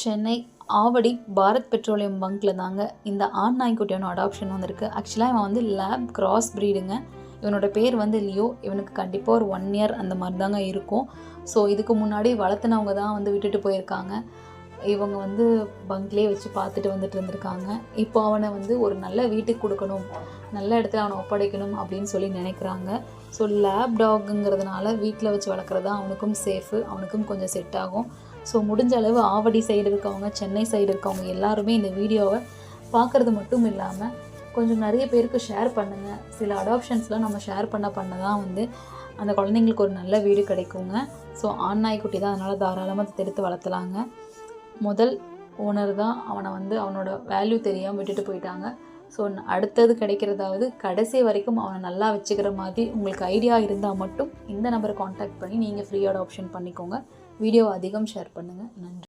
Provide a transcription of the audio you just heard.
Chennai Avadi Bharat petroleum பங்க்கில் தாங்க இந்த ஆண் நாய்க்குட்டியான அடாப்ஷன் வந்திருக்கு. ஆக்சுவலாக இவன் வந்து லேப் கிராஸ் ப்ரீடுங்க. இவனோட பேர் வந்து லியோ. இவனுக்கு கண்டிப்பாக ஒரு 1 இயர் அந்த மாதிரி தாங்க இருக்கும். ஸோ இதுக்கு முன்னாடி வளர்த்துனவங்க தான் வந்து விட்டுட்டு போயிருக்காங்க. இவங்க வந்து பங்க்லேயே வச்சு பார்த்துட்டு வந்துட்டு இருந்திருக்காங்க. இப்போ அவனை வந்து ஒரு நல்ல வீட்டுக்கு கொடுக்கணும், நல்ல இடத்துல அவனை ஒப்படைக்கணும் அப்படின்னு சொல்லி நினைக்கிறாங்க. ஸோ லேப் டாகுங்கிறதுனால வீட்டில் வச்சு வளர்க்குறது தான் அவனுக்கும் சேஃபு, அவனுக்கும் கொஞ்சம் செட் ஆகும். ஸோ முடிஞ்ச அளவு ஆவடி சைடு இருக்கவங்க, சென்னை சைடு இருக்கவங்க எல்லாருமே இந்த வீடியோவை பார்க்குறது மட்டும் இல்லாமல் கொஞ்சம் நிறைய பேருக்கு ஷேர் பண்ணுங்கள். சில அடாப்ஷன்ஸ்லாம் நம்ம ஷேர் பண்ண தான் வந்து அந்த குழந்தைங்களுக்கு ஒரு நல்ல வீடு கிடைக்குங்க. ஸோ ஆண் நாய்க்குட்டி தான், அதனால் தாராளமாக எடுத்து வளர்த்தலாங்க. முதல் ஓனர் தான் அவனை வந்து அவனோட வேல்யூ தெரியாமல் விட்டுட்டு போயிட்டாங்க. ஸோ அடுத்தது கிடைக்கிறதாவது கடைசி வரைக்கும் அவனை நல்லா வச்சுக்கிற மாதிரி உங்களுக்கு ஐடியா இருந்தால் மட்டும் இந்த நம்பரை காண்டாக்ட் பண்ணி நீங்கள் ஃப்ரீ அடாப்ஷன் பண்ணிக்கோங்க. வீடியோ அதிகம் ஷேர் பண்ணுங்கள். நன்றி.